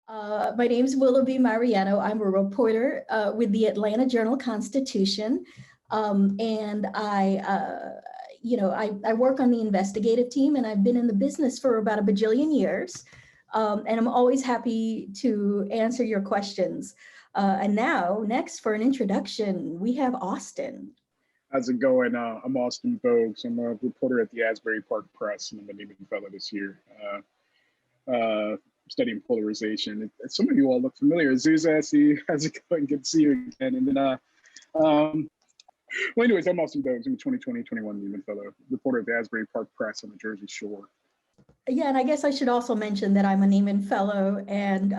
My name's Willoughby Mariano. I'm a reporter with the Atlanta Journal-Constitution, and I work on the investigative team, and I've been in the business for about a bajillion years, and I'm always happy to answer your questions. And now, next for an introduction, we have Austin. How's it going? I'm Austin Bogues. I'm a reporter at the Asbury Park Press, and I'm a Nieman Fellow this year, studying polarization. Some of you all look familiar. Azusa, how's it going? Good to see you again. And then, well, anyways, I'm Austin Bogues. I'm a 2020-21 Nieman Fellow, reporter at the Asbury Park Press on the Jersey Shore. Yeah, and I guess I should also mention that I'm a Nieman Fellow, and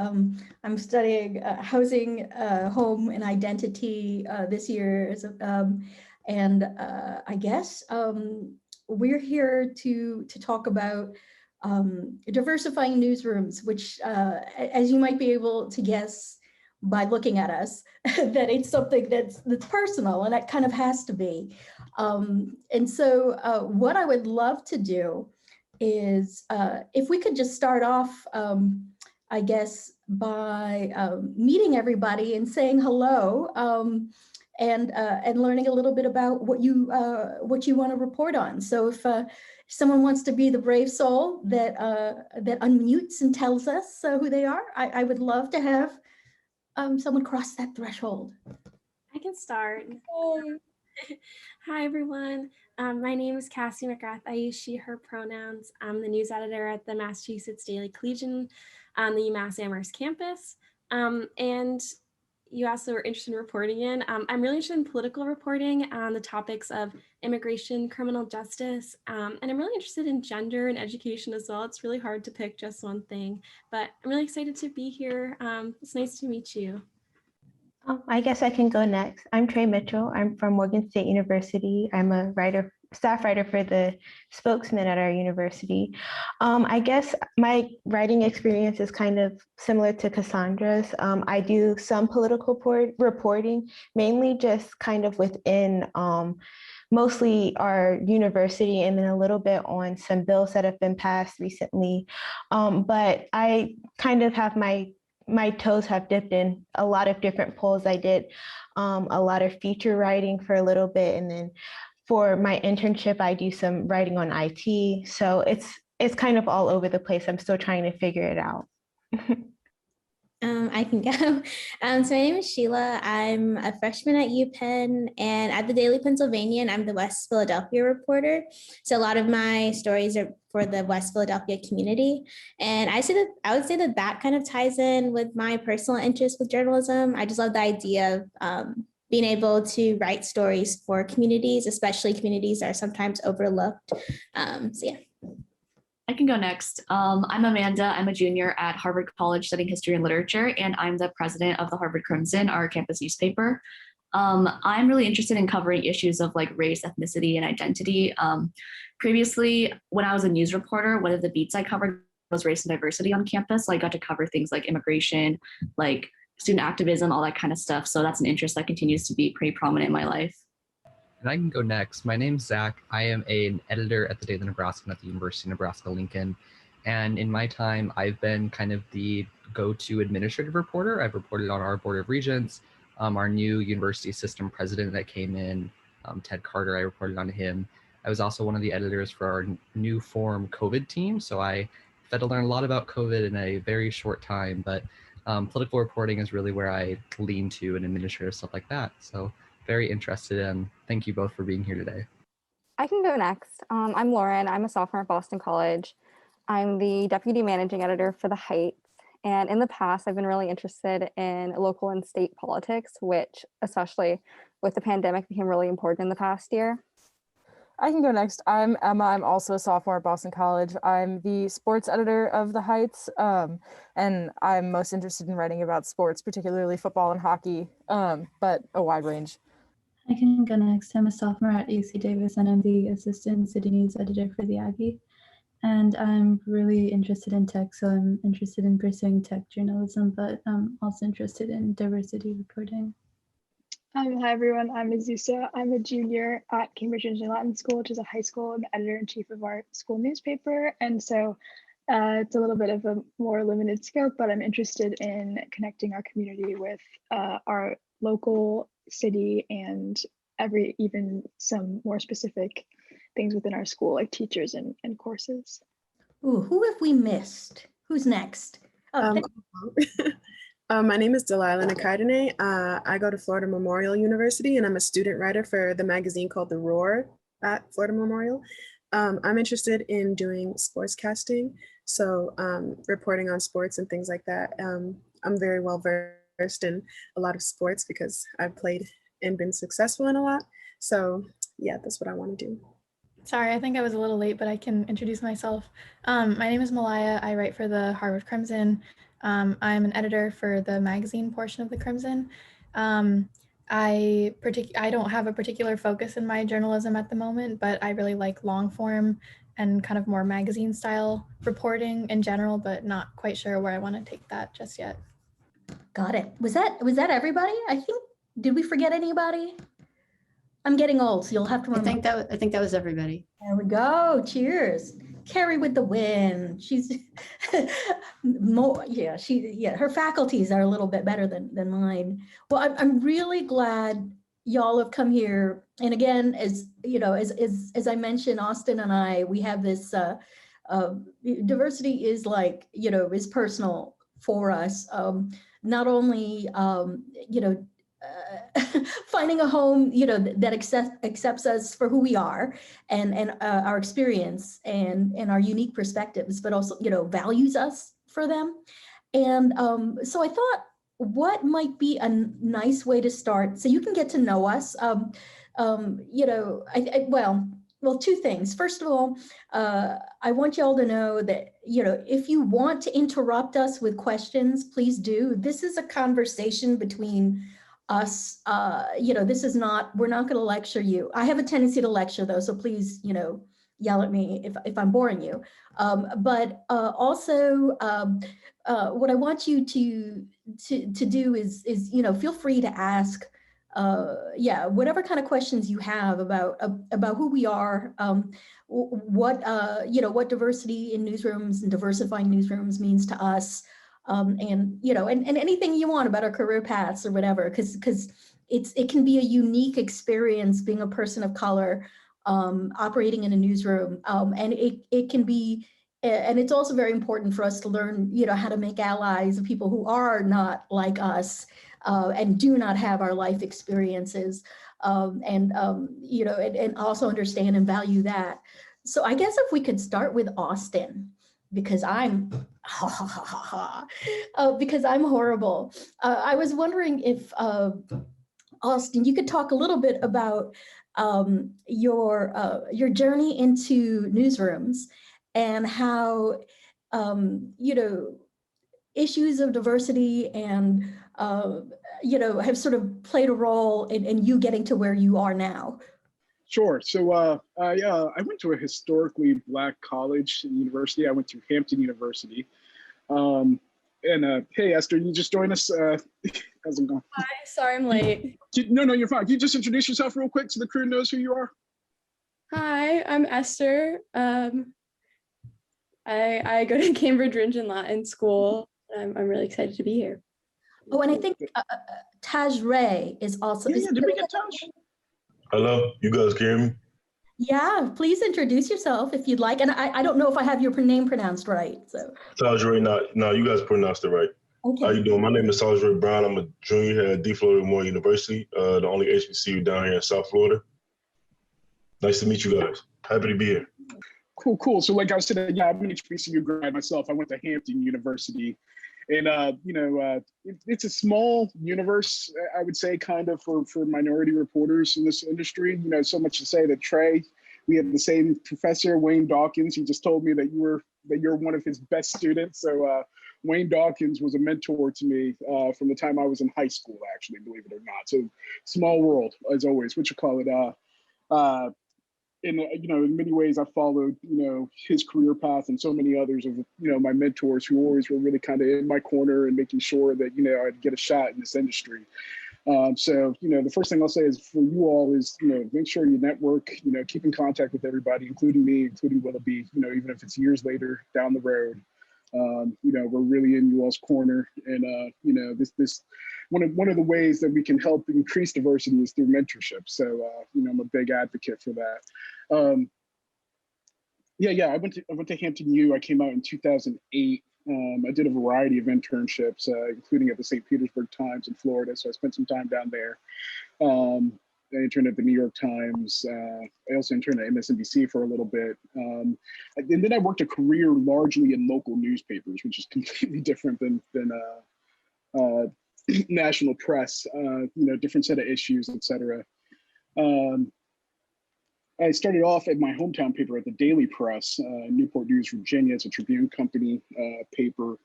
I'm studying housing, home, and identity this year. I guess we're here to talk about diversifying newsrooms, which, as you might be able to guess by looking at us, that it's something that's personal, and that kind of has to be. And so what I would love to do is if we could just start off, I guess, by meeting everybody and saying hello, and learning a little bit about what you want to report on. So if someone wants to be the brave soul that unmutes and tells us who they are, I would love to have someone cross that threshold. I can start. Hi, everyone. My name is Cassie McGrath. I use she, her pronouns. I'm the news editor at the Massachusetts Daily Collegian on the UMass Amherst campus. And you also are interested in reporting in. I'm really interested in political reporting on the topics of immigration, criminal justice, and I'm really interested in gender and education as well. It's really hard to pick just one thing, but I'm really excited to be here. It's nice to meet you. I guess I can go next. I'm Trey Mitchell. I'm from Morgan State University. I'm a staff writer for the spokesman at our university. I guess my writing experience is kind of similar to Cassandra's. I do some political reporting, mainly just kind of within mostly our university, and then a little bit on some bills that have been passed recently. But I kind of have my toes have dipped in a lot of different polls. I did a lot of feature writing for a little bit, and then for my internship, I do some writing on IT. So it's kind of all over the place. I'm still trying to figure it out. I can go. So my name is Sheila. I'm a freshman at UPenn and at the Daily Pennsylvanian, I'm the West Philadelphia reporter. So a lot of my stories are for the West Philadelphia community. And I would say that kind of ties in with my personal interest with journalism. I just love the idea of being able to write stories for communities, especially communities that are sometimes overlooked. So yeah. I can go next. I'm Amanda. I'm a junior at Harvard College studying history and literature, and I'm the president of the Harvard Crimson, our campus newspaper. I'm really interested in covering issues of like race, ethnicity, and identity. Previously, when I was a news reporter, one of the beats I covered was race and diversity on campus. So I got to cover things like immigration, like student activism, all that kind of stuff. So that's an interest that continues to be pretty prominent in my life. And I can go next. My name's Zach. I am an editor at the Daily Nebraskan at the University of Nebraska-Lincoln. And in my time, I've been kind of the go-to administrative reporter. I've reported on our Board of Regents, our new university system president that came in, Ted Carter, I reported on him. I was also one of the editors for our new form COVID team. So I had to learn a lot about COVID in a very short time, but political reporting is really where I lean to and administrative stuff like that. So very interested, and thank you both for being here today. I can go next. I'm Lauren. I'm a sophomore at Boston College. I'm the deputy managing editor for The Heights. And in the past, I've been really interested in local and state politics, which especially with the pandemic became really important in the past year. I can go next. I'm Emma. I'm also a sophomore at Boston College. I'm the sports editor of The Heights, and I'm most interested in writing about sports, particularly football and hockey, but a wide range. I can go next. I'm a sophomore at UC Davis, and I'm the assistant city news editor for the Aggie. And I'm really interested in tech, so I'm interested in pursuing tech journalism, but I'm also interested in diversity reporting. Hi everyone, I'm Azusa. I'm a junior at Cambridge English and Latin School, which is a high school. I'm the editor-in-chief of our school newspaper. And so It's a little bit of a more limited scope, but I'm interested in connecting our community with our local city and even some more specific things within our school, like teachers and courses. Ooh, who have we missed? Who's next? Oh, My name is Delilah Nakardane. I go to Florida Memorial University and I'm a student writer for the magazine called The Roar at Florida Memorial. I'm interested in doing sportscasting, so reporting on sports and things like that. I'm very well versed in a lot of sports because I've played and been successful in a lot. So yeah, that's what I want to do. Sorry, I think I was a little late, but I can introduce myself. My name is Malaya. I write for the Harvard Crimson. I'm an editor for the magazine portion of the Crimson. I don't have a particular focus in my journalism at the moment, but I really like long form and kind of more magazine style reporting in general, but not quite sure where I want to take that just yet. got it. Was that everybody? Did we forget anybody? I'm getting old, so you'll have to remember. I think that was everybody. There we go. Cheers. Carrie with the win. She's more, her faculties are a little bit better than mine. Well, I'm really glad y'all have come here. And again, as you know, as I mentioned, Austin and I, we have this diversity is like, is personal for us. Not only, finding a home, that accepts us for who we are and our experience and our unique perspectives, but also, values us for them. And so I thought, what might be a nice way to start so you can get to know us? Well, two things. First of all, I want y'all to know that, if you want to interrupt us with questions, please do. This is a conversation between us. This is not, we're not going to lecture you. I have a tendency to lecture though, so please, yell at me if I'm boring you. But also, what I want you to do is feel free to ask, whatever kind of questions you have about who we are, what diversity in newsrooms and diversifying newsrooms means to us. And anything you want about our career paths or whatever, because it can be a unique experience being a person of color, operating in a newsroom, and it can be, and it's also very important for us to learn, how to make allies of people who are not like us, and do not have our life experiences, and also understand and value that. So I guess if we could start with Austin, because I'm horrible. I was wondering if, Austin, you could talk a little bit about your journey into newsrooms and how, issues of diversity and, have sort of played a role in you getting to where you are now. Sure. So I went to a historically Black college and university. I went to Hampton University. Hey, Esther, you just joined us. How's it going? Hi, sorry I'm late. No, you're fine. Can you just introduce yourself real quick so the crew knows who you are? Hi, I'm Esther. I go to Cambridge Ringen Latin School. I'm really excited to be here. Oh, and I think Taj Ray is also. Yeah, did we get Taj? Hello, you guys can hear me? Yeah, please introduce yourself if you'd like. And I don't know if I have your name pronounced right. So Taj Ray, no, you guys pronounced it right. Okay. How you doing? My name is Taj Ray Brown. I'm a junior here at Florida Memorial University, the only HBCU down here in South Florida. Nice to meet you guys. Happy to be here. Cool. So like I said, I'm an HBCU grad myself. I went to Hampton University. And, it's a small universe, I would say, kind of for minority reporters in this industry. So much to say that Trey, we have the same professor, Wayne Dawkins. He just told me that you're one of his best students. So Wayne Dawkins was a mentor to me from the time I was in high school, actually, believe it or not. So small world, as always, in many ways, I followed, his career path and so many others of, my mentors who always were really kind of in my corner and making sure that, I'd get a shot in this industry. So, the first thing I'll say is for you all is, make sure you network, keep in contact with everybody, including me, including Willoughby, even if it's years later down the road. We're really in you all's corner, and this one of the ways that we can help increase diversity is through mentorship. So I'm a big advocate for that. I went to Hampton U. I came out in 2008. I did a variety of internships, including at the St. Petersburg Times in Florida. So I spent some time down there. I interned at the New York Times. I also interned at MSNBC for a little bit. And then I worked a career largely in local newspapers, which is completely different than national press, different set of issues, et cetera. I started off at my hometown paper at the Daily Press, Newport News, Virginia. It's a Tribune Company paper.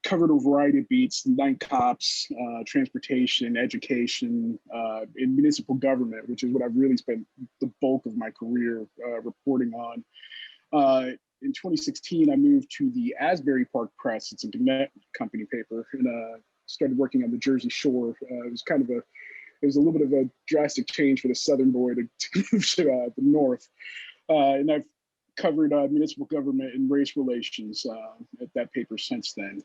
Covered a variety of beats, night cops, transportation, education, and municipal government, which is what I've really spent the bulk of my career reporting on. In 2016, I moved to the Asbury Park Press. It's a Gannett Company paper, and started working on the Jersey Shore. It was a little bit of a drastic change for the Southern boy to move to the North. And I've covered municipal government and race relations at that paper since then.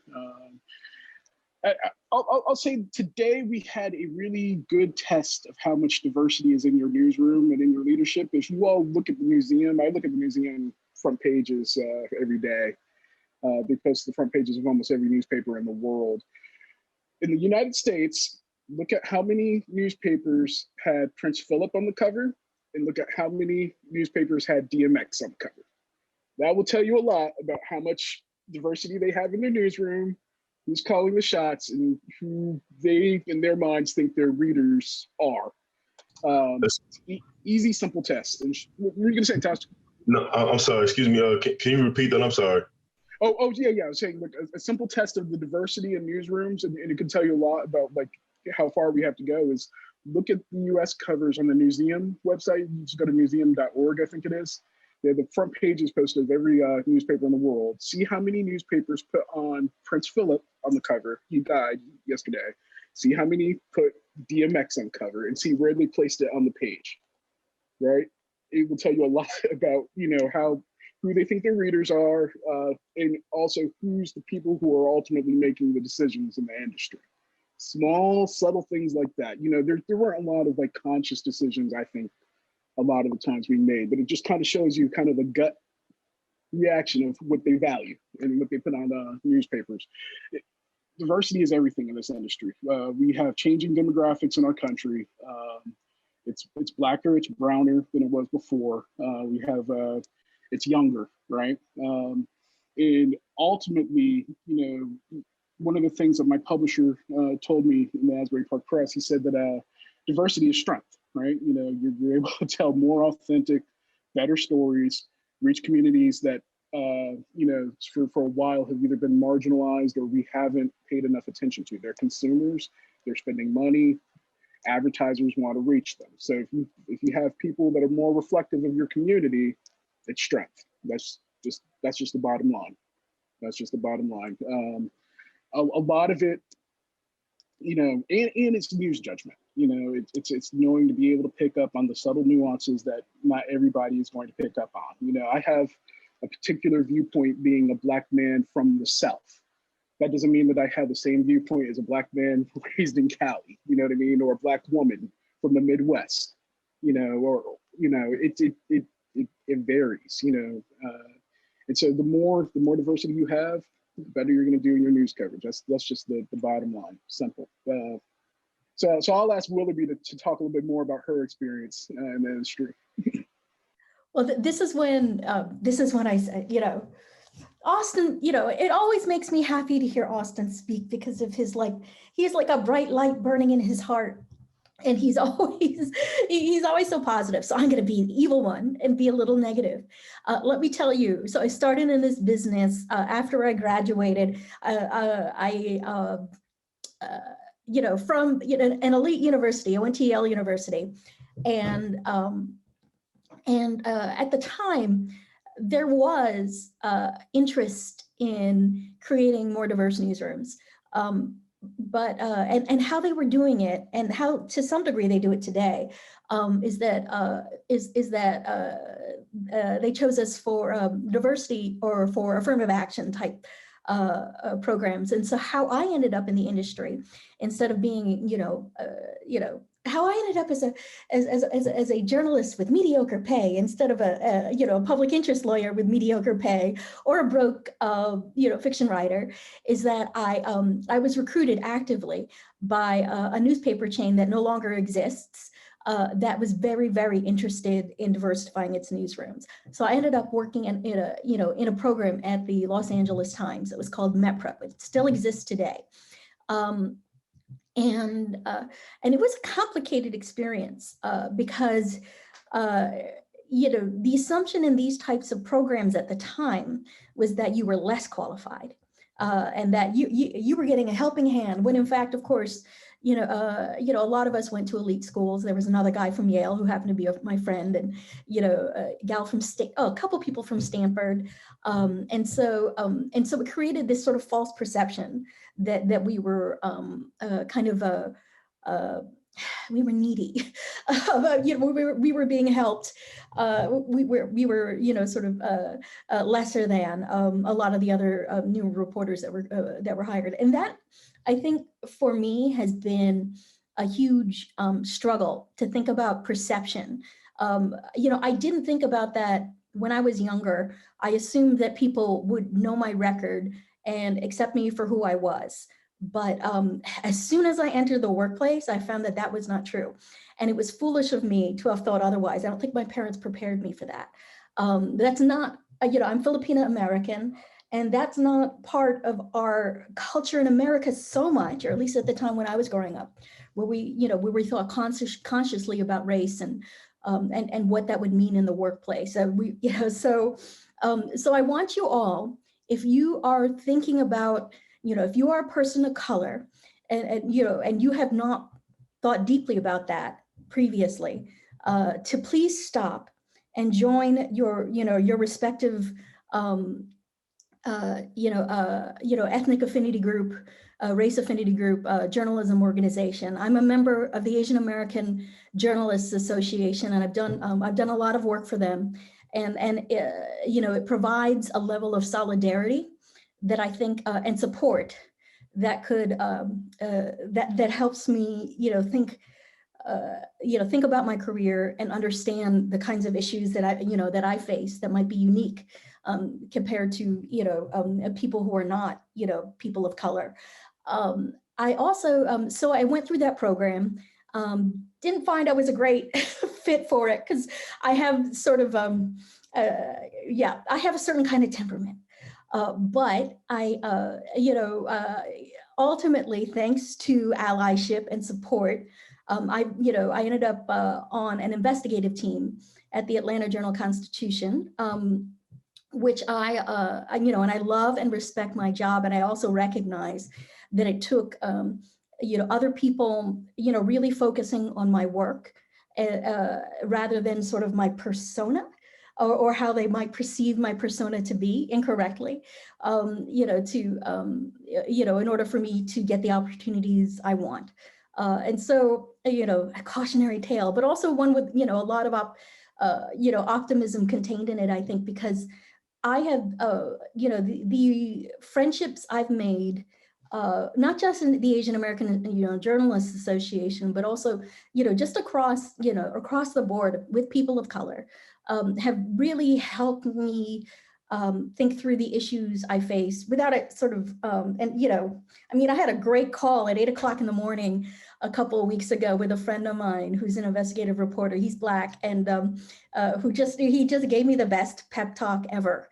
I'll say today we had a really good test of how much diversity is in your newsroom and in your leadership. If you all look at the museum, I look at the museum front pages every day. They post the front pages of almost every newspaper in the world. In the United States, look at how many newspapers had Prince Philip on the cover, and look at how many newspapers had DMX on the cover. That will tell you a lot about how much diversity they have in their newsroom, who's calling the shots, and who they, in their minds, think their readers are. Easy, simple test. And what were you going to say, Tosh? No, I'm sorry. Excuse me. Can you repeat that? I'm sorry. Yeah. I was saying, like, a simple test of the diversity in newsrooms, and it can tell you a lot about like how far we have to go. Is look at the U.S. covers on the museum website. You just go to museum.org, I think it is. They have the front pages posted of every newspaper in the world. See how many newspapers put on Prince Philip on the cover. He died yesterday. See how many put DMX on the cover, and see where they placed it on the page. Right? It will tell you a lot about who they think their readers are, and also who's the people who are ultimately making the decisions in the industry. Small, subtle things like that. There weren't a lot of like conscious decisions, I think, a lot of the times we made, but it just kind of shows you kind of the gut reaction of what they value and what they put on newspapers. Diversity is everything in this industry. We have changing demographics in our country. It's blacker, it's browner than it was before. We have it's younger, right? And ultimately, one of the things that my publisher told me in the Asbury Park Press, he said that diversity is strength, right? You're able to tell more authentic, better stories, reach communities that, for a while have either been marginalized or we haven't paid enough attention to. They're consumers, they're spending money, advertisers want to reach them. So if you have people that are more reflective of your community, it's strength. That's just the bottom line. That's just the bottom line. A lot of it, and it's news judgment. It's knowing to be able to pick up on the subtle nuances that not everybody is going to pick up on. I have a particular viewpoint being a Black man from the South. That doesn't mean that I have the same viewpoint as a Black man raised in Cali, you know what I mean? Or a Black woman from the Midwest, it varies, and so the more diversity you have, the better you're going to do in your news coverage. That's just the bottom line. Simple. So I'll ask Willoughby to talk a little bit more about her experience in the industry. Well, this is when I said, Austin, it always makes me happy to hear Austin speak because of his he's like a bright light burning in his heart. And he's always so positive. So I'm going to be an evil one and be a little negative. Let me tell you. So I started in this business after I graduated. From an elite university. I went to Yale University, and at the time there was interest in creating more diverse newsrooms. and how they were doing it, and how to some degree they do it today, is that they chose us for diversity or for affirmative action type programs. And so how I ended up in the industry, instead of being, how I ended up as a journalist with mediocre pay, instead of a public interest lawyer with mediocre pay, or a broke fiction writer, is that I was recruited actively by a newspaper chain that no longer exists, that was very, very interested in diversifying its newsrooms. So I ended up working in a program at the Los Angeles Times. It was called MEPRO. It still exists today. And it was a complicated experience because the assumption in these types of programs at the time was that you were less qualified, and that you were getting a helping hand, when in fact, of course, a lot of us went to elite schools. There was another guy from Yale who happened to be my friend, and a gal from a couple people from Stanford, and so it created this sort of false perception that we were we were needy, we were being helped, we were sort of lesser than a lot of the other new reporters that were hired. And that, I think, for me, has been a huge struggle to think about perception. I didn't think about that when I was younger. I assumed that people would know my record and accept me for who I was. But as soon as I entered the workplace, I found that that was not true. And it was foolish of me to have thought otherwise. I don't think my parents prepared me for that. That's not, I'm Filipino American, and that's not part of our culture in America so much, or at least at the time when I was growing up, where we thought consciously about race and what that would mean in the workplace. So I want you all, if you are thinking about, if you are a person of color and you have not thought deeply about that previously, to please stop and join your respective, ethnic affinity group, race affinity group, journalism organization. I'm a member of the Asian American Journalists Association, and I've done a lot of work for them. And it provides a level of solidarity that I think and support that could that helps me think about my career and understand the kinds of issues that I face that might be unique compared to people who are not people of color. I also so I went through that program. Didn't find I was a great fit for it because I have sort of I have a certain kind of temperament. But I, ultimately, thanks to allyship and support, I ended up on an investigative team at the Atlanta Journal-Constitution, which I love and respect my job, and I also recognize that it took, other people, really focusing on my work rather than sort of my persona. Or how they might perceive my persona to be incorrectly, in order for me to get the opportunities I want. And so, a cautionary tale, but also one with, a lot of, optimism contained in it, I think, because I have, the friendships I've made, not just in the Asian American, Journalists Association, but also, just across the board with people of color, have really helped me think through the issues I face without it sort of, I had a great call at 8 o'clock in the morning a couple of weeks ago with a friend of mine who's an investigative reporter. He's Black, and he just gave me the best pep talk ever.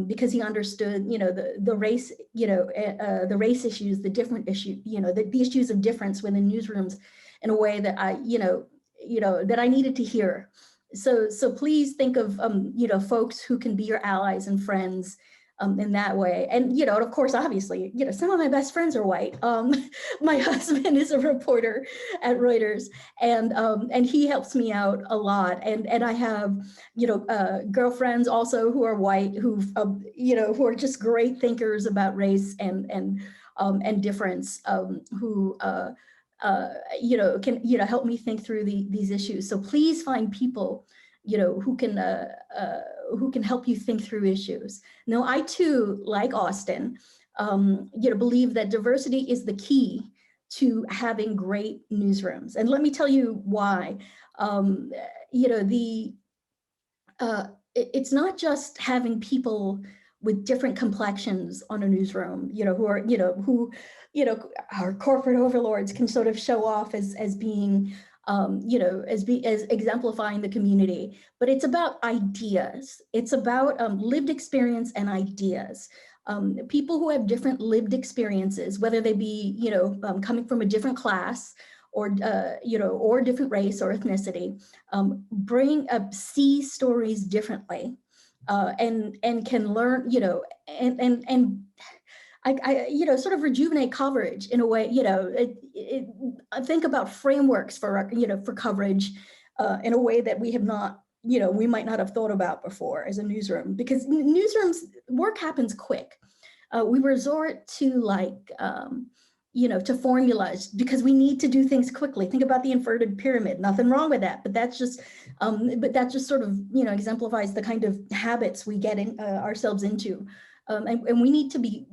Because he understood, the race, the race issues, the different issues, the issues of difference within newsrooms in a way that I, that I needed to hear. So please think of, folks who can be your allies and friends, in that way. And, and of course, obviously, some of my best friends are white. My husband is a reporter at Reuters, and he helps me out a lot. And I have, girlfriends also who are white, who are just great thinkers about race and difference, who can help me think through these issues. So please find people who can help you think through issues. Now, I too, like Austin, believe that diversity is the key to having great newsrooms. And let me tell you why. It's not just having people with different complexions on a newsroom, who our corporate overlords can sort of show off as being as exemplifying the community, but it's about ideas. It's about lived experience and ideas. People who have different lived experiences, whether they be, coming from a different class or, or different race or ethnicity, see stories differently, and can learn, and sort of rejuvenate coverage in a way, think about frameworks for, for coverage in a way that we have not, we might not have thought about before as a newsroom, because newsrooms, work happens quick. We resort to to formulas because we need to do things quickly. Think about the inverted pyramid, nothing wrong with that, but that's just sort of, exemplifies the kind of habits we get ourselves into. And we need to be,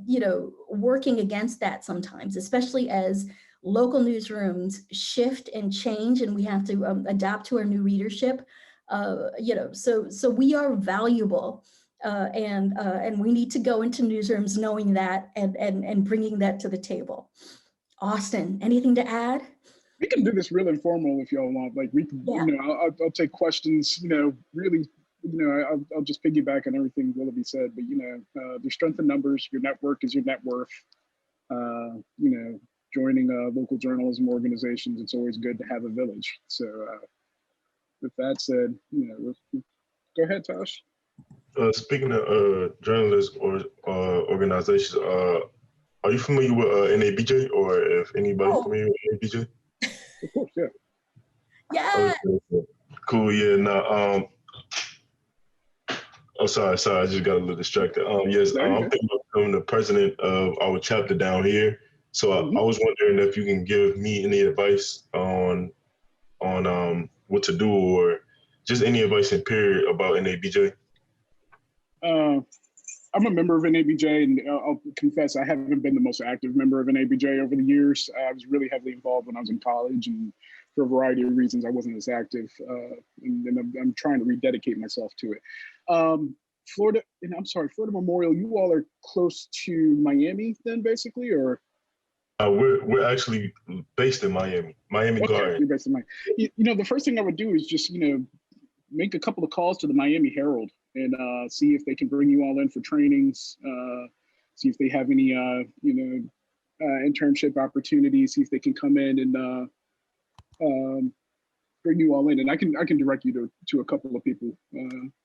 working against that sometimes, especially as local newsrooms shift and change, and we have to adapt to our new readership. So we are valuable, and we need to go into newsrooms knowing that and bringing that to the table. Austin, anything to add? We can do this real informal if y'all want. Like we can, I'll take questions. Really. I'll just piggyback on everything Willoughby said, but there's strength in numbers. Your network is your net worth. Joining local journalism organizations, it's always good to have a village. So with that said, go ahead, Tosh. Speaking of journalists or organizations, are you familiar with NABJ, or if anybody familiar with NABJ? Of course, yeah. Yeah. Okay. Cool. Yeah. Now, oh, sorry, I just got a little distracted. Yes, I'm thinking of becoming the president of our chapter down here. So I was wondering if you can give me any advice on what to do, or just any advice in period about NABJ. I'm a member of NABJ, and I'll confess I haven't been the most active member of NABJ over the years. I was really heavily involved when I was in college, and for a variety of reasons, I wasn't as active, and I'm trying to rededicate myself to it. Florida Memorial, you all are close to Miami then, basically, or? We're actually based in Miami Okay, Garden. you're based in Miami. The first thing I would do is just, make a couple of calls to the Miami Herald and see if they can bring you all in for trainings, see if they have any, internship opportunities, see if they can come in and bring you all in. And I can direct you to a couple of people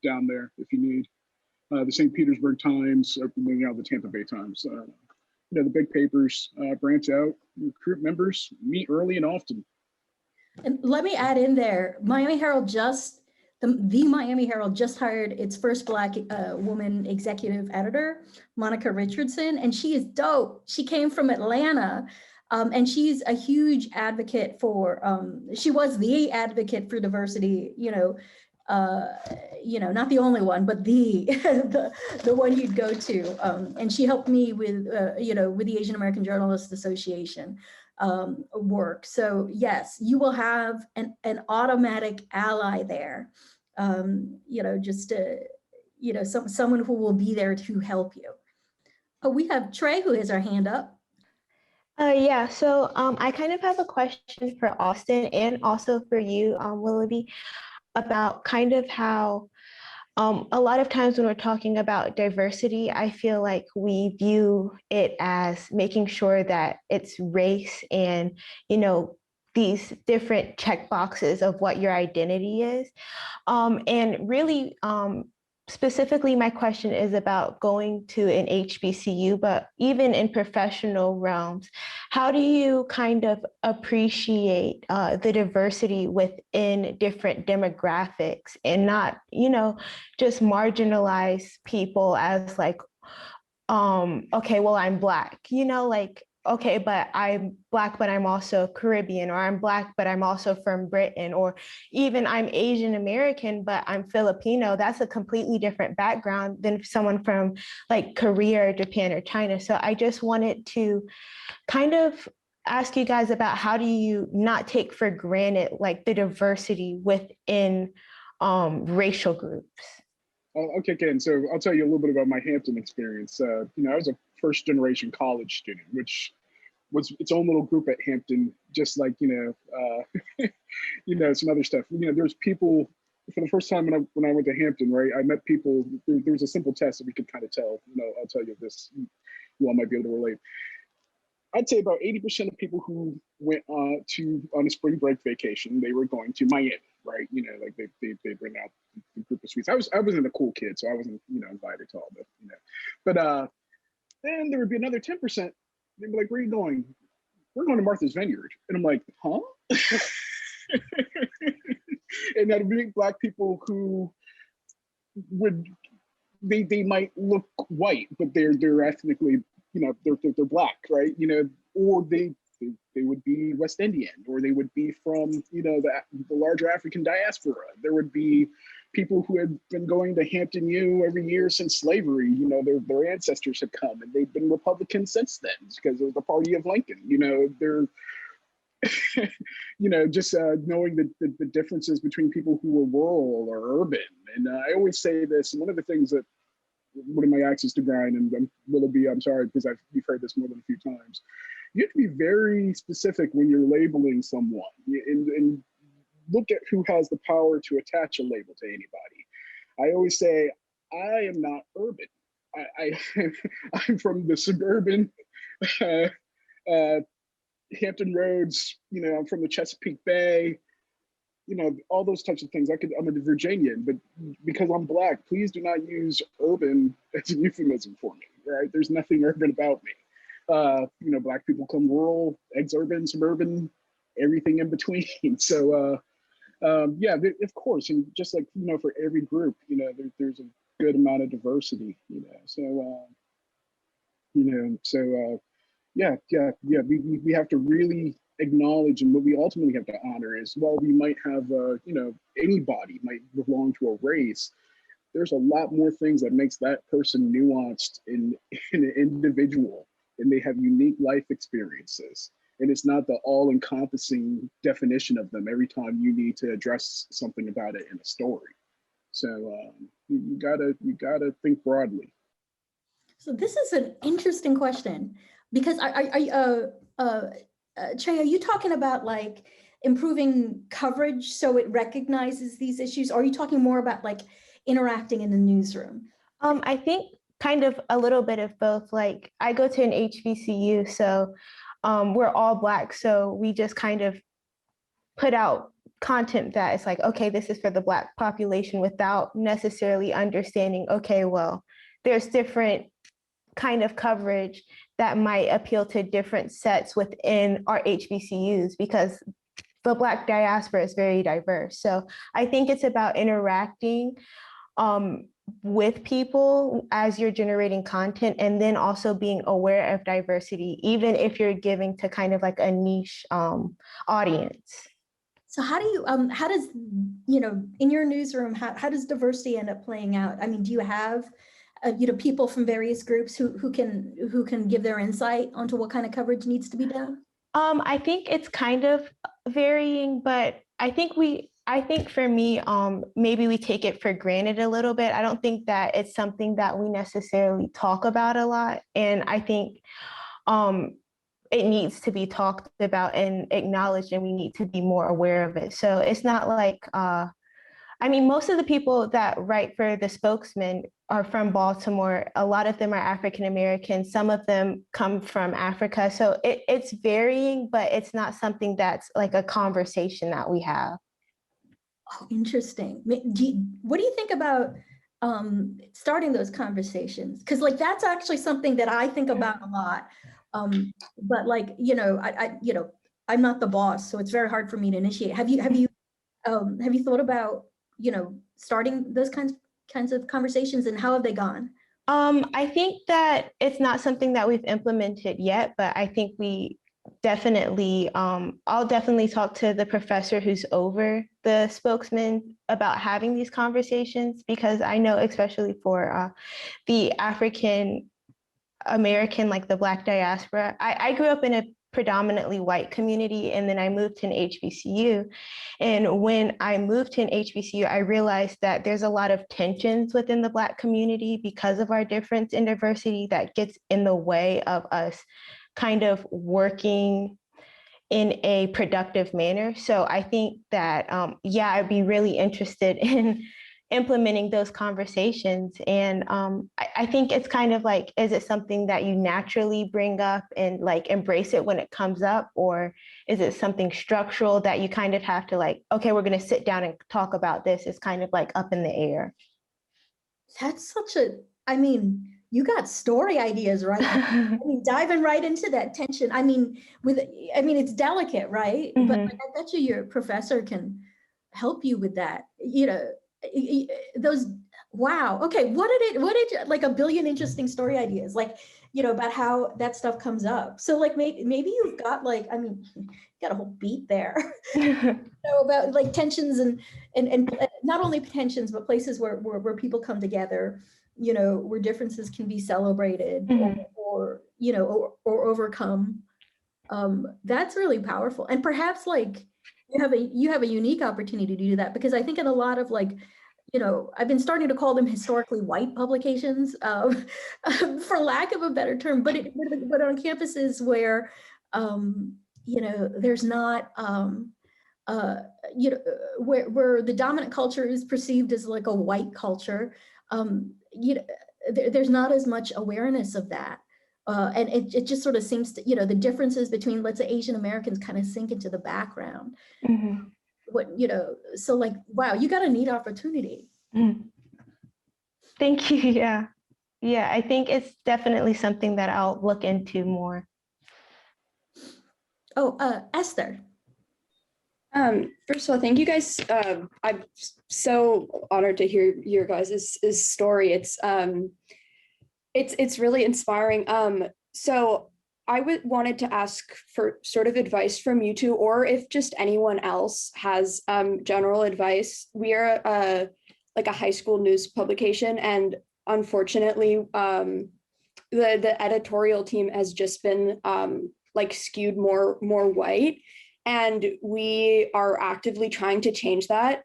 down there if you need. The St. Petersburg Times, or the Tampa Bay Times. The big papers branch out, recruit members, meet early and often. And let me add in there, Miami Herald the Miami Herald just hired its first Black woman executive editor, Monica Richardson, and she is dope. She came from Atlanta, and she's a huge advocate for, she was the advocate for diversity, not the only one, but the one you'd go to. And she helped me with, with the Asian American Journalists Association work. So yes, you will have an automatic ally there. Someone who will be there to help you. Oh, we have Trey who has her hand up. Yeah, so I kind of have a question for Austin and also for you, Willoughby, about kind of how a lot of times when we're talking about diversity, I feel like we view it as making sure that it's race and, these different check boxes of what your identity is. And really specifically, my question is about going to an HBCU, but even in professional realms, how do you kind of appreciate the diversity within different demographics and not, just marginalize people as like, okay, well, I'm Black, okay, but I'm Black, but I'm also Caribbean, or I'm Black, but I'm also from Britain, or even I'm Asian American, but I'm Filipino. That's a completely different background than someone from like Korea or Japan or China. So I just wanted to kind of ask you guys about how do you not take for granted like the diversity within racial groups? I'll kick in. So I'll tell you a little bit about my Hampton experience. I was a first generation college student, which was its own little group at Hampton, just like, some other stuff. There's people, for the first time when I went to Hampton, right, I met people, there was a simple test that we could kind of tell, I'll tell you this, you all might be able to relate. I'd say about 80% of people who went on a spring break vacation, they were going to Miami, right? Like they bring out the group of suites. I wasn't a cool kid, so I wasn't, invited to all the, But then there would be another 10%. They'd be like, "Where are you going?" "We're going to Martha's Vineyard." And I'm like, "Huh?" And that'd be Black people who would they might look white, but they're ethnically, they're Black, right? Or they would be West Indian, or they would be from, the larger African diaspora. There would be people who had been going to Hampton U every year since slavery. Their ancestors had come, and they've been Republicans since then because of the party of Lincoln. They're just knowing the differences between people who were rural or urban. And I always say this, and one of the things that one of my axes to grind, and Willoughby, I'm sorry, because you've heard this more than a few times, you have to be very specific when you're labeling someone, and look at who has the power to attach a label to anybody. I always say, I am not urban. I'm from the suburban Hampton Roads, I'm from the Chesapeake Bay, all those types of things. I'm a Virginian, but because I'm Black, please do not use urban as a euphemism for me, right? There's nothing urban about me. Black people come rural, exurban, suburban, everything in between. So, of course, and just like, for every group, there's a good amount of diversity, So, we have to really acknowledge, and what we ultimately have to honor is, while we might have, anybody might belong to a race, there's a lot more things that makes that person nuanced in an individual, and they have unique life experiences. And it's not the all-encompassing definition of them every time you need to address something about it in a story. So you gotta think broadly. So this is an interesting question, because Trey, are you talking about like improving coverage so it recognizes these issues? Or are you talking more about like interacting in the newsroom? I think kind of a little bit of both. Like I go to an HBCU, so we're all Black, so we just kind of put out content that is like, okay, this is for the Black population, without necessarily understanding, okay, well, there's different kind of coverage that might appeal to different sets within our HBCUs, because the Black diaspora is very diverse. So I think it's about interacting with people as you're generating content, and then also being aware of diversity, even if you're giving to kind of like a niche audience. So how do you, how does, in your newsroom, how does diversity end up playing out? I mean, do you have, people from various groups who can give their insight onto what kind of coverage needs to be done? I think it's kind of varying, but I think for me, maybe we take it for granted a little bit. I don't think that it's something that we necessarily talk about a lot. And I think it needs to be talked about and acknowledged, and we need to be more aware of it. So it's not like, most of the people that write for the Spokesman are from Baltimore. A lot of them are African American. Some of them come from Africa. So it's varying, but it's not something that's like a conversation that we have. Oh, interesting. What do you think about starting those conversations? Because like that's actually something that I think about a lot. But like, you know, I'm not the boss, so it's very hard for me to initiate. Have you thought about, you know, starting those kinds of conversations, and how have they gone? I think that it's not something that we've implemented yet, but I think we definitely, I'll definitely talk to the professor who's over the spokesman about having these conversations, because I know especially for the African American, like the Black diaspora, I grew up in a predominantly white community, and then I moved to an HBCU. And when I moved to an HBCU, I realized that there's a lot of tensions within the Black community because of our difference in diversity that gets in the way of us kind of working in a productive manner. So I think that, yeah, I'd be really interested in implementing those conversations. And I think it's kind of like, is it something that you naturally bring up and like embrace it when it comes up? Or is it something structural that you kind of have to like, okay, we're going to sit down and talk about this? It's kind of like up in the air. That's such a, I mean, you got story ideas, right? I mean, diving right into that tension. I mean, it's delicate, right? Mm-hmm. But like, I bet you your professor can help you with that. You know, those, wow. Okay, what did like a billion interesting story ideas, like, you know, about how that stuff comes up. So like maybe you've got like, I mean, you got a whole beat there. You know, about like tensions and not only tensions, but places where people come together, you know, where differences can be celebrated, mm-hmm. or you know, or overcome. That's really powerful. And perhaps like you have a unique opportunity to do that, because I think in a lot of like, you know, I've been starting to call them historically white publications, for lack of a better term, but on campuses where, you know, there's not, you know, where the dominant culture is perceived as like a white culture, you know, there's not as much awareness of that. And it just sort of seems to, you know, the differences between, let's say, Asian Americans kind of sink into the background. Mm-hmm. What, you know, so like, wow, you got a neat opportunity. Mm. Thank you. Yeah. Yeah, I think it's definitely something that I'll look into more. Oh, Esther. First of all, thank you guys. I'm so honored to hear your guys' story. It's really inspiring. So I wanted to ask for sort of advice from you two, or if just anyone else has general advice. We are like a high school news publication, and unfortunately, the editorial team has just been like skewed more white. And we are actively trying to change that,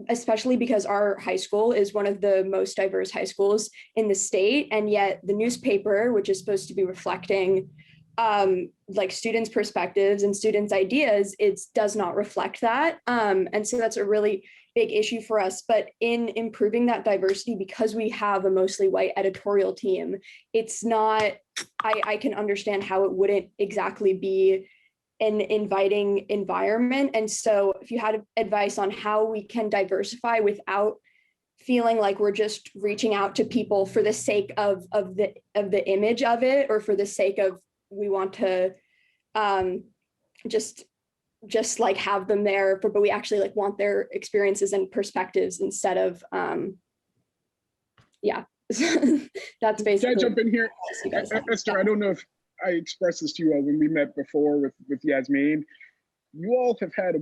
especially because our high school is one of the most diverse high schools in the state. And yet the newspaper, which is supposed to be reflecting like students' perspectives and students' ideas, it does not reflect that. And so that's a really big issue for us. But in improving that diversity, because we have a mostly white editorial team, it's not, I can understand how it wouldn't exactly be an inviting environment. And so if you had advice on how we can diversify without feeling like we're just reaching out to people for the sake of the image of it, or for the sake of, we want to just like have them there, but we actually like want their experiences and perspectives instead of yeah. That's basically. Can I jump in here? Esther, I don't know if I expressed this to you all when we met before with Yasmin. You all have had a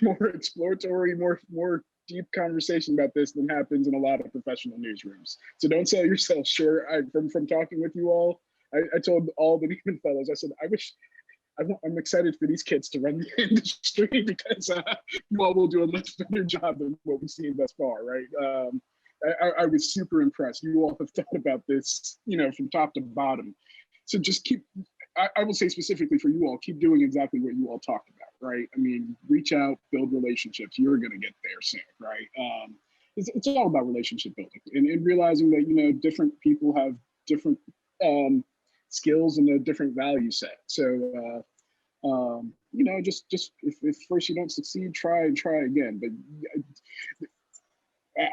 more exploratory, more deep conversation about this than happens in a lot of professional newsrooms. So don't sell yourself short. From talking with you all, I told all the Nieman fellows, I said, I'm excited for these kids to run the industry, because you all will do a much better job than what we've seen thus far, right? I was super impressed. You all have thought about this, you know, from top to bottom. So just keep, I will say specifically for you all, keep doing exactly what you all talked about, right? I mean, reach out, build relationships. You're going to get there soon, right? It's all about relationship building, and realizing that, you know, different people have different skills and a different value set. So, you know, just if first you don't succeed, try again. But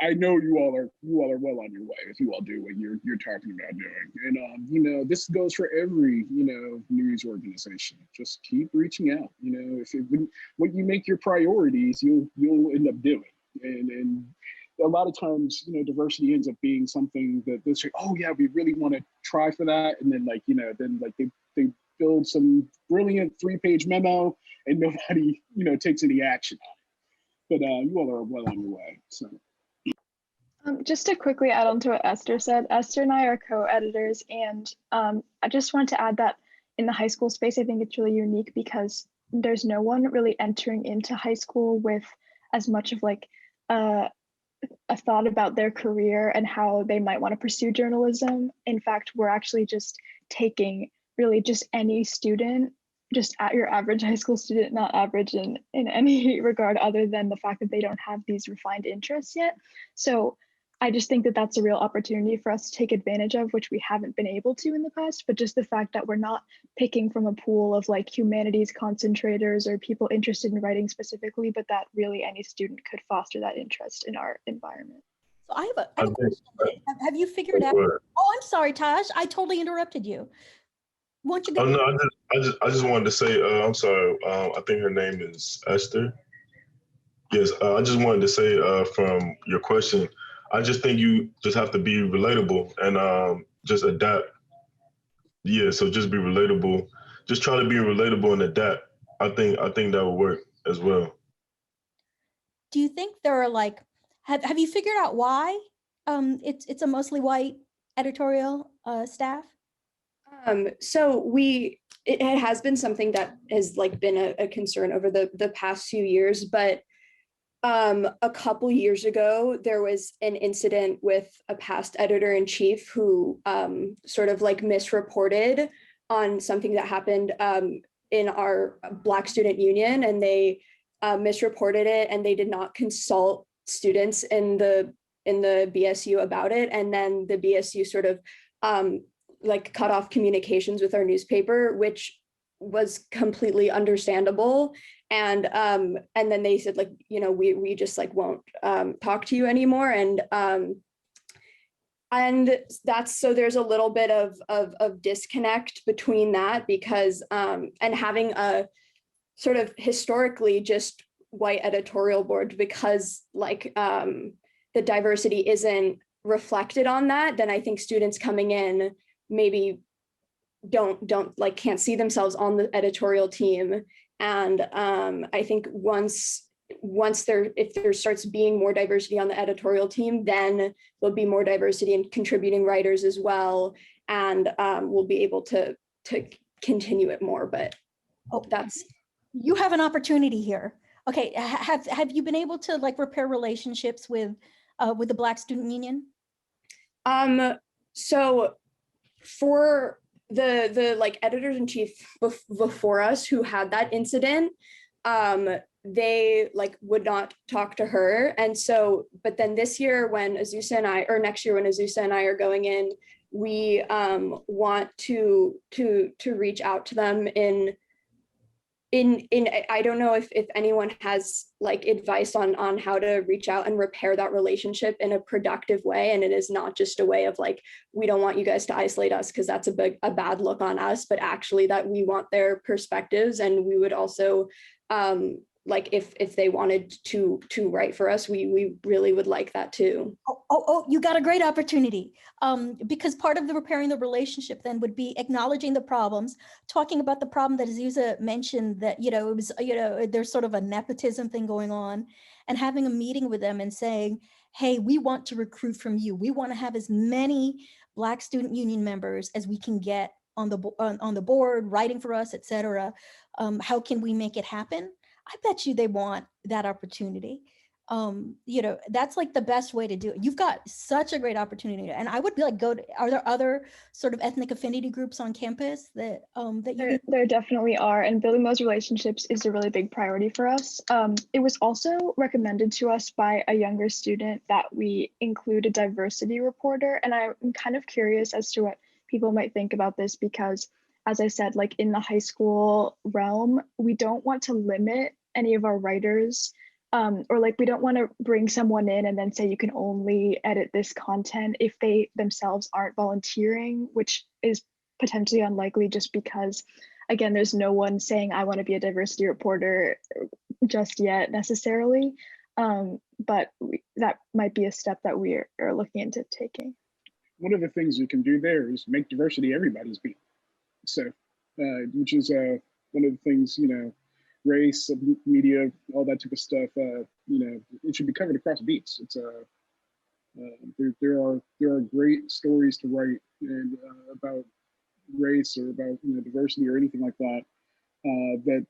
I know you all are well on your way if you all do what you're talking about doing. And you know, this goes for every, you know, news organization. Just keep reaching out. You know, when you make your priorities, you'll end up doing. And a lot of times, you know, diversity ends up being something that they say, oh yeah, we really want to try for that, and then like, you know, then like they build some brilliant 3-page memo and nobody, you know, takes any action on it. But you all are well on your way. So. Just to quickly add on to what Esther said, Esther and I are co-editors, and I just wanted to add that in the high school space, I think it's really unique because there's no one really entering into high school with as much of like a thought about their career and how they might want to pursue journalism. In fact, we're actually just taking really just any student, just at your average high school student, not average in any regard other than the fact that they don't have these refined interests yet. So I just think that that's a real opportunity for us to take advantage of, which we haven't been able to in the past, but just the fact that we're not picking from a pool of like humanities concentrators or people interested in writing specifically, but that really any student could foster that interest in our environment. So I have a question. Have you figured out? Oh, I'm sorry, Taj. I totally interrupted you. Why don't you go? Oh no, I just wanted to say, I'm sorry. I think her name is Esther. Yes, I just wanted to say from your question, I just think you just have to be relatable and just adapt. Yeah, so just be relatable. Just try to be relatable and adapt. I think that will work as well. Do you think there are like, have you figured out why it's a mostly white editorial staff? So it has been something that has like been a concern over the past few years, but a couple years ago, there was an incident with a past editor-in-chief who sort of like misreported on something that happened in our Black student union, and they misreported it, and they did not consult students in the BSU about it, and then the BSU sort of like cut off communications with our newspaper, which was completely understandable. And then they said, like, you know, we just like won't talk to you anymore. And that's, so there's a little bit of disconnect between that, because and having a sort of historically just white editorial board, because like the diversity isn't reflected on that, then I think students coming in maybe don't like, can't see themselves on the editorial team. And I think once if there starts being more diversity on the editorial team, then there'll be more diversity in contributing writers as well, and we'll be able to continue it more. But that's, you have an opportunity here. Okay, have you been able to like repair relationships with the Black Student Union? So for the like editors-in-chief before us who had that incident, they like would not talk to her. And so, but then this year when Azusa and I, or next year when Azusa and I are going in, we want to reach out to them in I don't know if anyone has like advice on how to reach out and repair that relationship in a productive way. And it is not just a way of like, we don't want you guys to isolate us because that's a bad look on us, but actually that we want their perspectives. And we would also like if they wanted to write for us, we really would like that too. Oh, you got a great opportunity. Because part of the repairing the relationship then would be acknowledging the problems, talking about the problem that Azusa mentioned, that, you know, it was, you know, there's sort of a nepotism thing going on, and having a meeting with them and saying, hey, we want to recruit from you. We want to have as many Black student union members as we can get on the board, writing for us, et cetera. How can we make it happen? I bet you they want that opportunity. You know, that's like the best way to do it. You've got such a great opportunity. And I would be like, are there other sort of ethnic affinity groups on campus that There definitely are, and building those relationships is a really big priority for us. It was also recommended to us by a younger student that we include a diversity reporter. And I'm kind of curious as to what people might think about this, because as I said, like in the high school realm, we don't want to limit any of our writers or like we don't want to bring someone in and then say you can only edit this content if they themselves aren't volunteering, which is potentially unlikely just because, again, there's no one saying I want to be a diversity reporter just yet necessarily. But that might be a step that we are looking into taking. One of the things you can do there is make diversity everybody's beat. So, which is one of the things, race, media, all that type of stuff. It should be covered across beats. It's there are great stories to write and about race or about diversity or anything like that that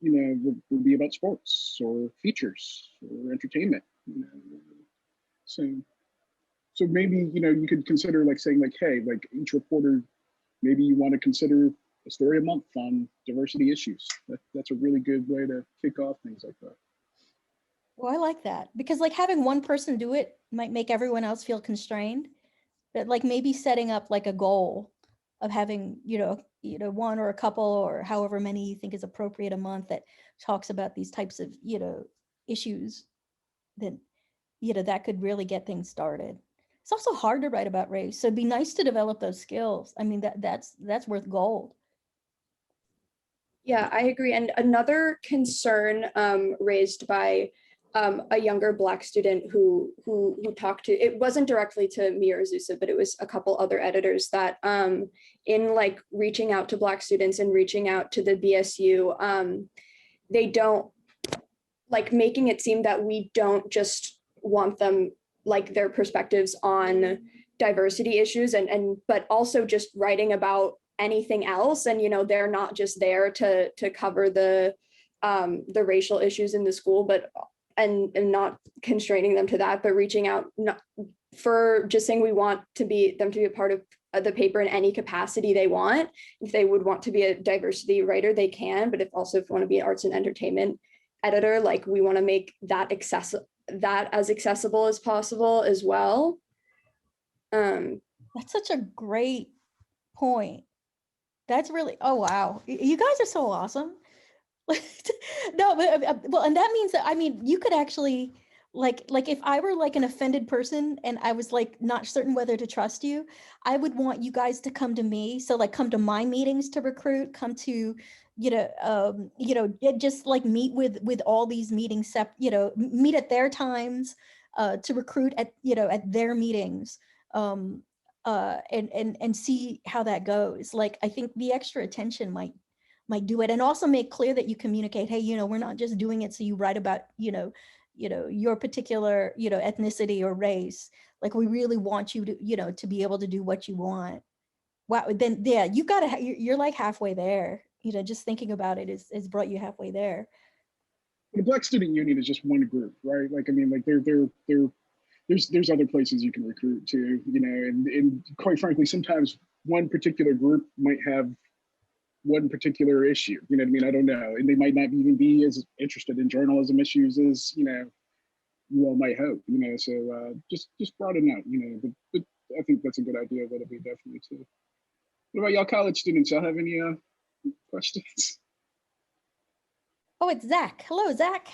would be about sports or features or entertainment. So maybe you could consider like saying like, hey, like each reporter, maybe you want to consider a story a month on diversity issues. That's a really good way to kick off things like that. Well, I like that because like having one person do it might make everyone else feel constrained, but like maybe setting up like a goal of having, one or a couple or however many you think is appropriate a month that talks about these types of, issues, then, that could really get things started. It's also hard to write about race, so it'd be nice to develop those skills. I mean, that's worth gold. Yeah, I agree. And another concern raised by a younger Black student who talked to, it wasn't directly to me or Azusa, but it was a couple other editors that in like reaching out to Black students and reaching out to the BSU, they don't like making it seem that we don't just want them like their perspectives on diversity issues but also just writing about anything else. And, they're not just there to cover the racial issues in the school, but and not constraining them to that, but reaching out not for just saying we want them to be a part of the paper in any capacity they want. If they would want to be a diversity writer, they can, but if you want to be an arts and entertainment editor, like we want to make that as accessible as possible as well. That's such a great point. That's really, oh wow, you guys are so awesome. No, but well, and that means that, I mean, you could actually like if I were like an offended person and I was like not certain whether to trust you, I would want you guys to come to me. So like come to my meetings to recruit, come to just like meet with all these meetings, meet at their times to recruit at at their meetings, and see how that goes. Like I think the extra attention might do it, and also make clear that you communicate, hey, we're not just doing it so you write about your particular ethnicity or race. Like we really want you to to be able to do what you want. Wow, then yeah, you gotta you're like halfway there. Just thinking about it is brought you halfway there. The Black Student Union is just one group, right? Like I mean, like there's other places you can recruit to, and quite frankly, sometimes one particular group might have one particular issue, you know what I mean? I don't know. And they might not even be as interested in journalism issues as, you all might hope, so just broaden out, but I think that's a good idea. That'll be definitely too. What about y'all college students? Y'all have any questions? Oh, it's Zach. Hello, Zach.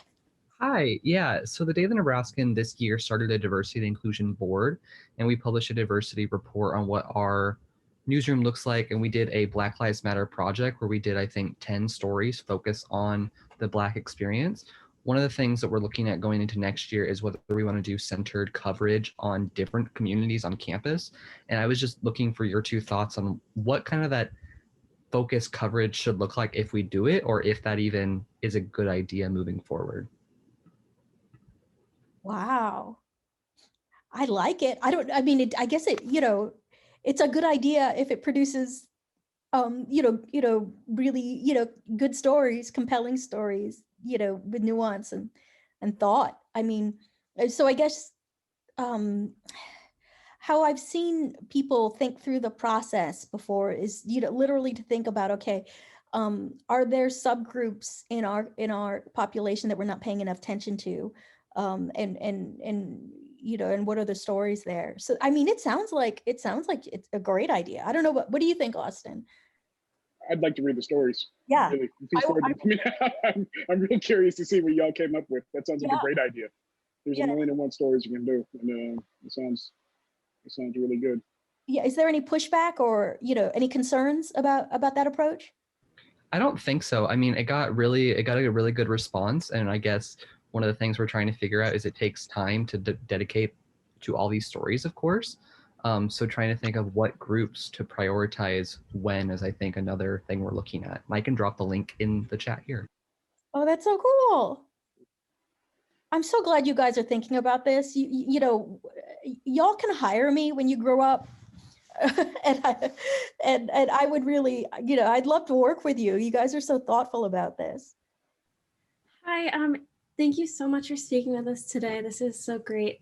Hi, yeah. So the Daily Nebraskan this year started a diversity and inclusion board, and we published a diversity report on what our newsroom looks like. And we did a Black Lives Matter project where we did, I think, 10 stories focused on the Black experience. One of the things that we're looking at going into next year is whether we want to do centered coverage on different communities on campus. And I was just looking for your two thoughts on what kind of that focus coverage should look like if we do it, or if that even is a good idea moving forward. Wow. I like it. I guess it's a good idea if it produces, really, good stories, compelling stories, with nuance and thought. I mean, so I guess how I've seen people think through the process before is, literally to think about, okay, are there subgroups in our population that we're not paying enough attention to? And what are the stories there? So, I mean, it sounds like it's a great idea. I don't know, what do you think, Austin? I'd like to read the stories. Yeah. Really. Please forward them to me. I'm real curious to see what y'all came up with. That sounds like a great idea. There's a million and one stories you can do, and it sounds really good. Yeah. Is there any pushback or any concerns about that approach? I don't think so. I mean, it got a really good response, and I guess one of the things we're trying to figure out is it takes time to dedicate to all these stories, of course. So trying to think of what groups to prioritize when is, I think, another thing we're looking at. And I can drop the link in the chat here. Oh, that's so cool. I'm so glad you guys are thinking about this. Y'all can hire me when you grow up. and I would really, I'd love to work with you. You guys are so thoughtful about this. Hi, thank you so much for speaking with us today. This is so great.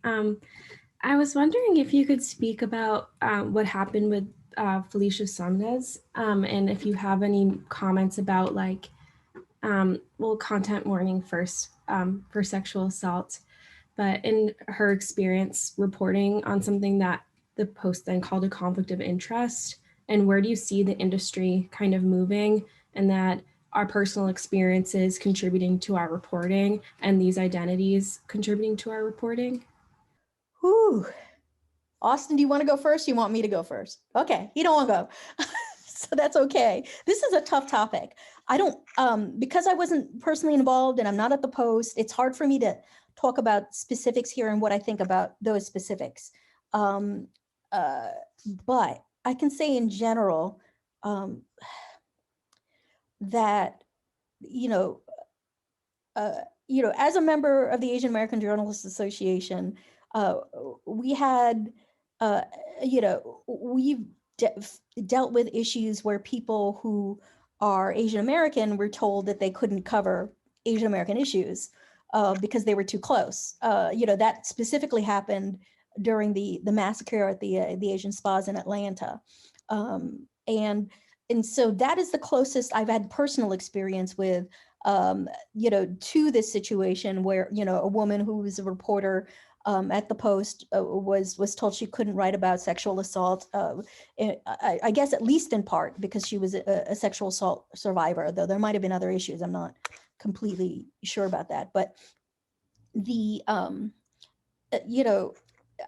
I was wondering if you could speak about what happened with Felicia Sumnez, and if you have any comments about content warning first for sexual assault, but in her experience reporting on something that the Post then called a conflict of interest, and where do you see the industry kind of moving, and that our personal experiences contributing to our reporting and these identities contributing to our reporting? Whew. Austin, do you want to go first? You want me to go first? Okay, you don't want to go. So that's okay. This is a tough topic. I don't, because I wasn't personally involved and I'm not at the Post, it's hard for me to talk about specifics here and what I think about those specifics. But I can say in general that, as a member of the Asian American Journalists Association, we had, we've dealt with issues where people who are Asian American were told that they couldn't cover Asian American issues because they were too close. That specifically happened during the massacre at the Asian spas in Atlanta. And so that is the closest I've had personal experience with, to this situation where, a woman who was a reporter at the Post was told she couldn't write about sexual assault, I guess at least in part because she was a sexual assault survivor, though there might have been other issues. I'm not completely sure about that. But the,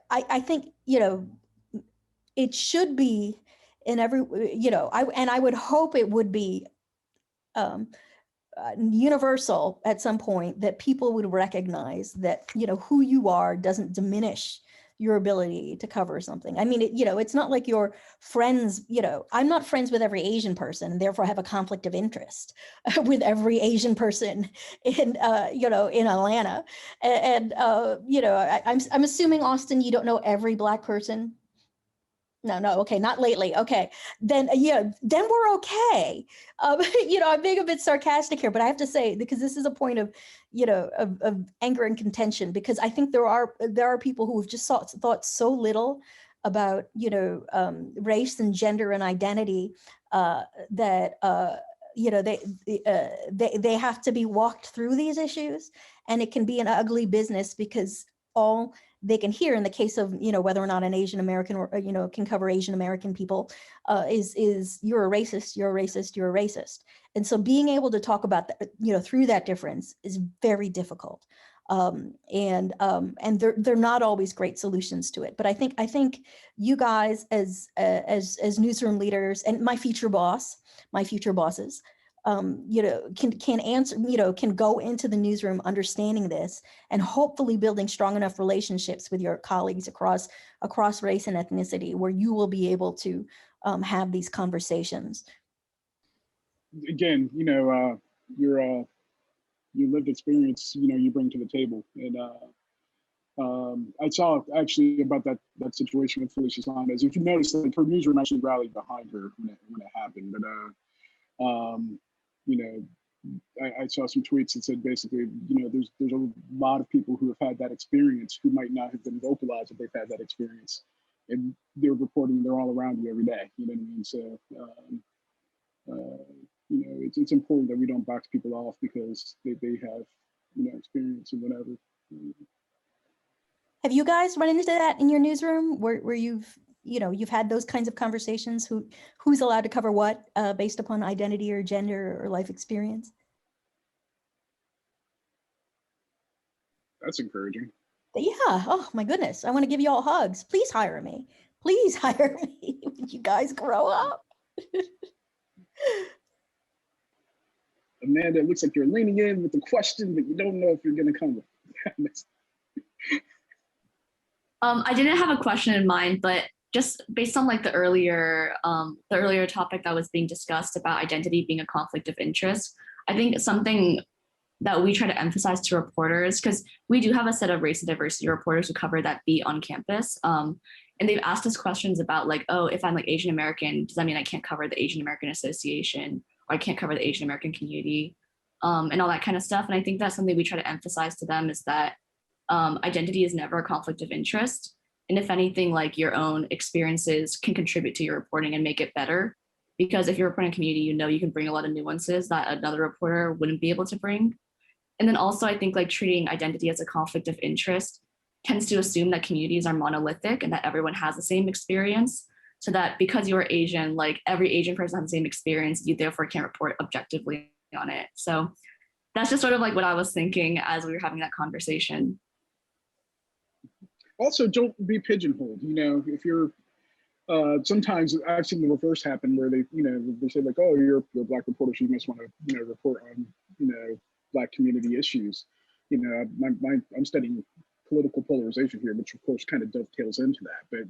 I think, it should be in every, I would hope it would be universal at some point, that people would recognize that, who you are doesn't diminish your ability to cover something. I mean, it's not like you're friends, I'm not friends with every Asian person, and therefore have a conflict of interest with every Asian person in, in Atlanta. And I'm assuming, Austin, you don't know every Black person. No, okay, not lately. Okay, then then we're okay. I'm being a bit sarcastic here, but I have to say, because this is a point of, of anger and contention, because I think there are people who have just thought so little about, race and gender and identity that they have to be walked through these issues, and it can be an ugly business because all they can hear in the case of, whether or not an Asian American or, can cover Asian American people is you're a racist, you're a racist, you're a racist. And so being able to talk about that, through that difference is very difficult. And they're not always great solutions to it. But I think you guys as newsroom leaders, and my future bosses, can answer, can go into the newsroom understanding this, and hopefully building strong enough relationships with your colleagues across race and ethnicity, where you will be able to have these conversations. Again, your lived experience, you bring to the table. And I saw actually about that situation with Felicia Sumnez. If you notice, like, her newsroom actually rallied behind her when it happened. But I saw some tweets that said basically, there's a lot of people who have had that experience who might not have been vocalized if they've had that experience, and they're reporting, they're all around you every day. You know what I mean? So, it's important that we don't box people off because they have, experience and whatever. Have you guys run into that in your newsroom where you've you've had those kinds of conversations, who's allowed to cover what based upon identity or gender or life experience? That's encouraging. Yeah. Oh my goodness. I want to give you all hugs. Please hire me. Please hire me when you guys grow up. Amanda, it looks like you're leaning in with the question, but you don't know if you're going to come with. I didn't have a question in mind, but just based on like the earlier topic that was being discussed about identity being a conflict of interest, I think something that we try to emphasize to reporters, because we do have a set of race and diversity reporters who cover that beat on campus. And they've asked us questions about like, oh, if I'm like Asian American, does that mean I can't cover the Asian American Association, or I can't cover the Asian American community, and all that kind of stuff. And I think that's something we try to emphasize to them, is that identity is never a conflict of interest. And if anything, like your own experiences can contribute to your reporting and make it better. Because if you're reporting a community, you can bring a lot of nuances that another reporter wouldn't be able to bring. And then also, I think like treating identity as a conflict of interest tends to assume that communities are monolithic and that everyone has the same experience. So that because you're Asian, like every Asian person has the same experience, you therefore can't report objectively on it. So that's just sort of like what I was thinking as we were having that conversation. Also, don't be pigeonholed. If you're, sometimes I've seen the reverse happen where they say like, oh, you're a Black reporter, so you must want to, report on, Black community issues. I'm studying political polarization here, which of course kind of dovetails into that. But,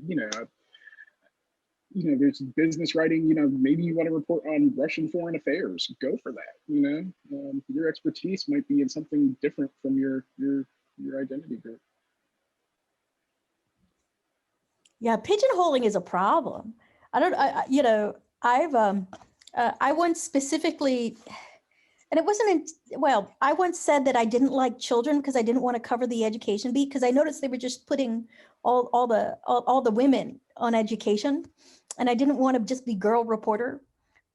there's business writing, maybe you want to report on Russian foreign affairs, go for that. Your expertise might be in something different from your identity group. Yeah, pigeonholing is a problem. I once specifically, and it wasn't, I once said that I didn't like children because I didn't want to cover the education beat, because I noticed they were just putting all the women on education, and I didn't want to just be girl reporter.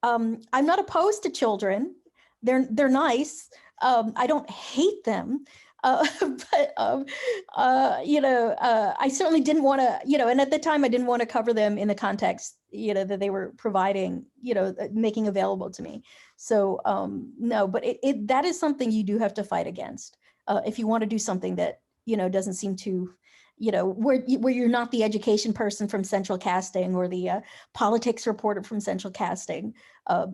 I'm not opposed to children. They're nice. I don't hate them. But I certainly didn't want to, and at the time I didn't want to cover them in the context, that they were providing, making available to me. So no, but that is something you do have to fight against if you want to do something that, doesn't seem to, where you're not the education person from Central Casting or the politics reporter from Central Casting.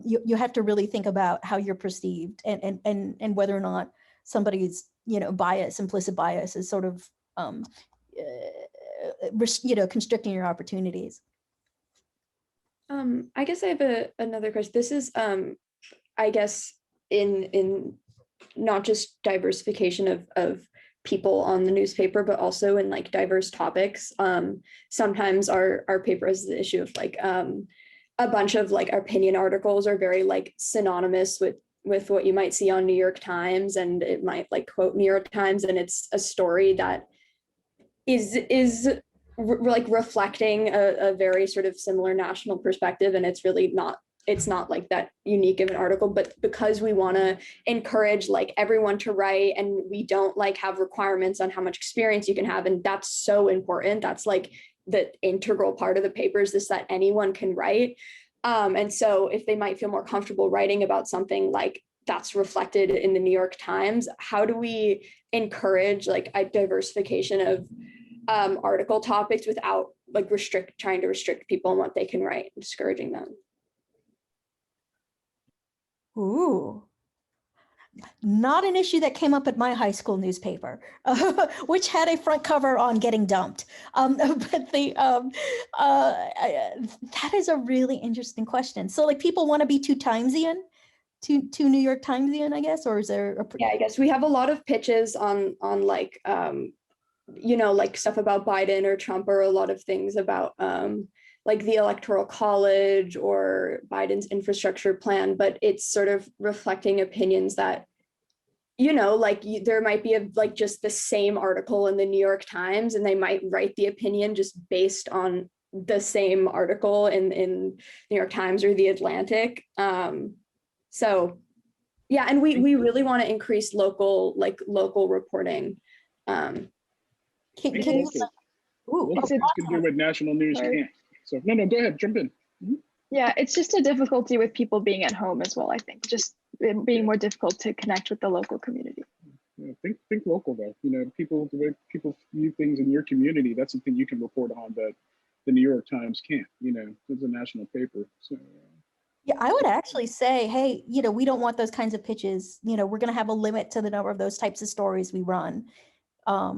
You have to really think about how you're perceived and whether or not somebody's bias, implicit bias is sort of, constricting your opportunities. I guess I have another question. This is, I guess, in not just diversification of people on the newspaper, but also in like diverse topics. Sometimes our paper has the issue of like a bunch of like opinion articles are very like synonymous with what you might see on New York Times, and it might like quote New York Times, and it's a story that is like reflecting a very sort of similar national perspective, and it's really not, it's not like that unique of an article. But because we want to encourage like everyone to write, and we don't like have requirements on how much experience you can have, and that's so important. That's like the integral part of the papers, is that anyone can write. And so if they might feel more comfortable writing about something like that's reflected in the New York Times, how do we encourage like a diversification of article topics without like trying to restrict people on what they can write, and discouraging them? Ooh, not an issue that came up at my high school newspaper, which had a front cover on getting dumped. But that is a really interesting question. So like people want to be too Timesian, too New York Timesian, I guess, or is there Yeah, I guess we have a lot of pitches on like, like stuff about Biden or Trump, or a lot of things about like the Electoral College or Biden's infrastructure plan, but it's sort of reflecting opinions that, like there might be like just the same article in the New York Times, and they might write the opinion just based on the same article in New York Times or the Atlantic. So yeah, and we really want to increase local reporting. It's going to do what national news can't. So no, go ahead, jump in. Yeah, it's just a difficulty with people being at home as well, I think, just it being more difficult to connect with the local community. Yeah, think local though. People, the way people view things in your community, that's something you can report on that the New York Times can't. It's a national paper. So Yeah, I would actually say, hey, we don't want those kinds of pitches. We're going to have a limit to the number of those types of stories we run. I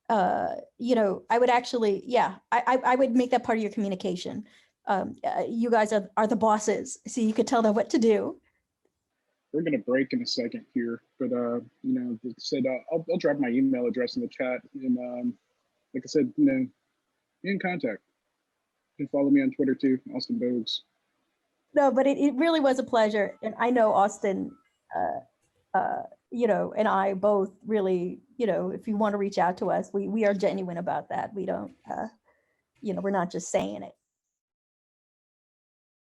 would actually, I would make that part of your communication. You guys are the bosses, so you could tell them what to do. we're gonna break in a second here, but like I said, I'll drop my email address in the chat, and like I said, be in contact. You can follow me on Twitter too, Austin Bogues. No, but it really was a pleasure, and I know Austin, and I both really, if you want to reach out to us, we are genuine about that. We don't, we're not just saying it.